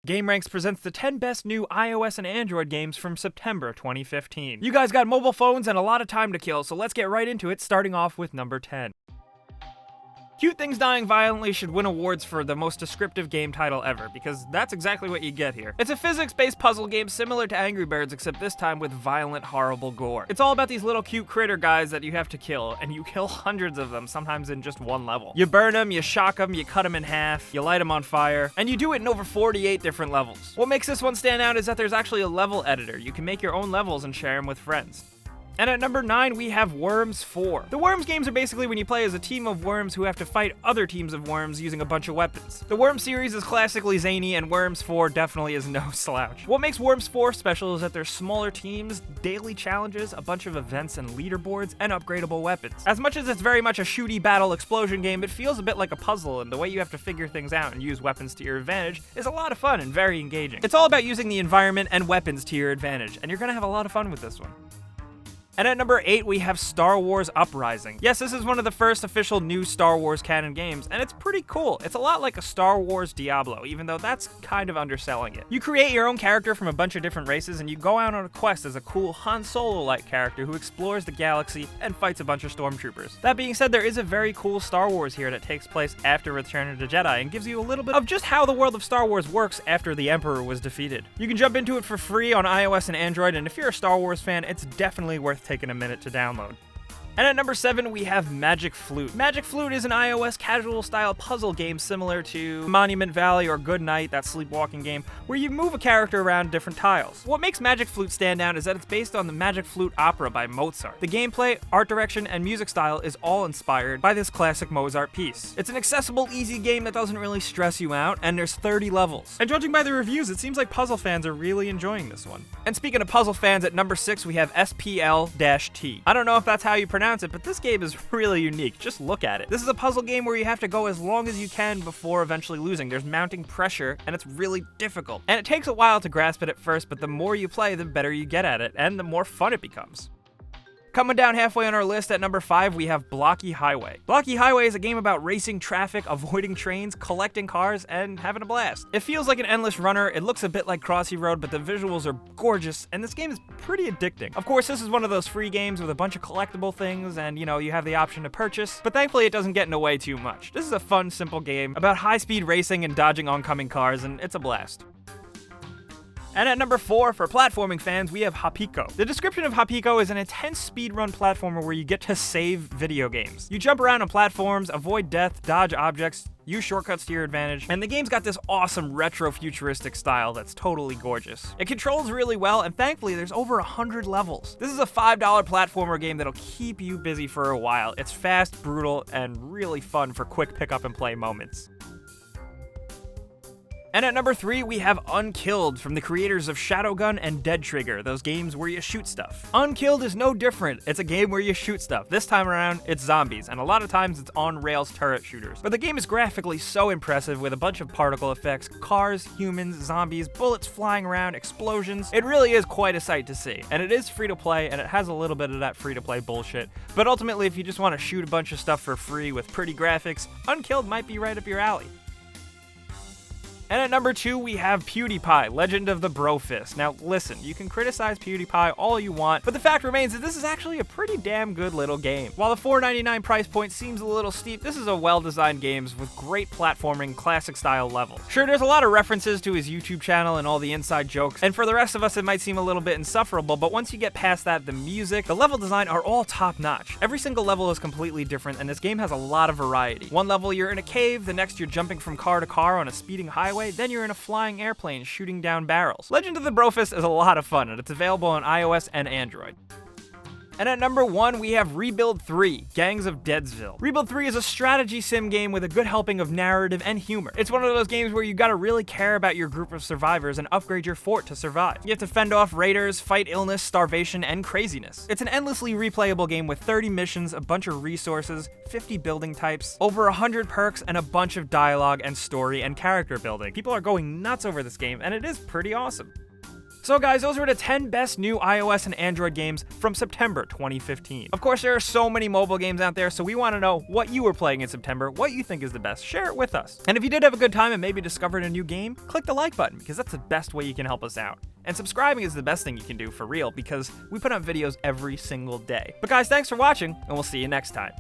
gameranx presents the 10 best new iOS and Android games from September 2015. You guys got mobile phones and a lot of time to kill, so let's get right into it, starting off with number 10. Cute Things Dying Violently should win awards for the most descriptive game title ever, because that's exactly what you get here. It's a physics-based puzzle game similar to Angry Birds, except this time with violent, horrible gore. It's all about these little cute critter guys that you have to kill, and you kill hundreds of them, sometimes in just one level. You burn them, you shock them, you cut them in half, you light them on fire, and you do it in over 48 different levels. What makes this one stand out is that there's actually a level editor. You can make your own levels and share them with friends. And at number 9, we have Worms 4. The Worms games are basically when you play as a team of worms who have to fight other teams of worms using a bunch of weapons. The Worms series is classically zany, and Worms 4 definitely is no slouch. What makes Worms 4 special is that there's smaller teams, daily challenges, a bunch of events and leaderboards, and upgradable weapons. As much as it's very much a shooty battle explosion game, it feels a bit like a puzzle, and the way you have to figure things out and use weapons to your advantage is a lot of fun and very engaging. It's all about using the environment and weapons to your advantage, and you're gonna have a lot of fun with this one. And at number 8, we have Star Wars Uprising. Yes, this is one of the first official new Star Wars canon games, and it's pretty cool. It's a lot like a Star Wars Diablo, even though that's kind of underselling it. You create your own character from a bunch of different races, and you go out on a quest as a cool Han Solo-like character who explores the galaxy and fights a bunch of stormtroopers. That being said, there is a very cool Star Wars here that takes place after Return of the Jedi and gives you a little bit of just how the world of Star Wars works after the Emperor was defeated. You can jump into it for free on iOS and Android, and if you're a Star Wars fan, it's definitely worth taking a minute to download. And at number 7, we have Magic Flute. Magic Flute is an iOS casual-style puzzle game similar to Monument Valley or Good Night, that sleepwalking game, where you move a character around different tiles. What makes Magic Flute stand out is that it's based on the Magic Flute opera by Mozart. The gameplay, art direction, and music style is all inspired by this classic Mozart piece. It's an accessible, easy game that doesn't really stress you out, and there's 30 levels. And judging by the reviews, it seems like puzzle fans are really enjoying this one. And speaking of puzzle fans, at number 6, we have SPL-T. I don't know if that's how you pronounce it, but this game is really unique. Just look at it. This is a puzzle game where you have to go as long as you can before eventually losing. There's mounting pressure, and it's really difficult. And it takes a while to grasp it at first, but the more you play, the better you get at it, and the more fun it becomes. Coming down halfway on our list at number 5, we have Blocky Highway. Blocky Highway is a game about racing traffic, avoiding trains, collecting cars, and having a blast. It feels like an endless runner, it looks a bit like Crossy Road, but the visuals are gorgeous, and this game is pretty addicting. Of course, this is one of those free games with a bunch of collectible things, and you have the option to purchase, but thankfully it doesn't get in the way too much. This is a fun, simple game about high-speed racing and dodging oncoming cars, and it's a blast. And at number 4, for platforming fans, we have Hopiko. The description of Hopiko is an intense speedrun platformer where you get to save video games. You jump around on platforms, avoid death, dodge objects, use shortcuts to your advantage, and the game's got this awesome retro-futuristic style that's totally gorgeous. It controls really well, and thankfully there's over 100 levels. This is a $5 platformer game that'll keep you busy for a while. It's fast, brutal, and really fun for quick pick-up-and-play moments. And at number 3, we have Unkilled, from the creators of Shadowgun and Dead Trigger, those games where you shoot stuff. Unkilled is no different. It's a game where you shoot stuff. This time around, it's zombies, and a lot of times it's on-rails turret shooters. But the game is graphically so impressive with a bunch of particle effects, cars, humans, zombies, bullets flying around, explosions. It really is quite a sight to see. And it is free-to-play, and it has a little bit of that free-to-play bullshit. But ultimately, if you just want to shoot a bunch of stuff for free with pretty graphics, Unkilled might be right up your alley. And at number 2, we have PewDiePie, Legend of the Brofist. Now listen, you can criticize PewDiePie all you want, but the fact remains that this is actually a pretty damn good little game. While the $4.99 price point seems a little steep, this is a well-designed game with great platforming, classic-style levels. Sure, there's a lot of references to his YouTube channel and all the inside jokes, and for the rest of us it might seem a little bit insufferable, but once you get past that, the music, the level design are all top-notch. Every single level is completely different, and this game has a lot of variety. One level you're in a cave, the next you're jumping from car to car on a speeding highway, then you're in a flying airplane shooting down barrels. Legend of the Brofist is a lot of fun, and it's available on iOS and Android. And at number 1, we have Rebuild 3, Gangs of Deadsville. Rebuild 3 is a strategy sim game with a good helping of narrative and humor. It's one of those games where you gotta really care about your group of survivors and upgrade your fort to survive. You have to fend off raiders, fight illness, starvation, and craziness. It's an endlessly replayable game with 30 missions, a bunch of resources, 50 building types, over 100 perks, and a bunch of dialogue and story and character building. People are going nuts over this game, and it is pretty awesome. So guys, those were the 10 best new iOS and Android games from September 2015. Of course, there are so many mobile games out there, so we want to know what you were playing in September, what you think is the best. Share it with us. And if you did have a good time and maybe discovered a new game, click the like button, because that's the best way you can help us out. And subscribing is the best thing you can do for real, because we put out videos every single day. But guys, thanks for watching, and we'll see you next time.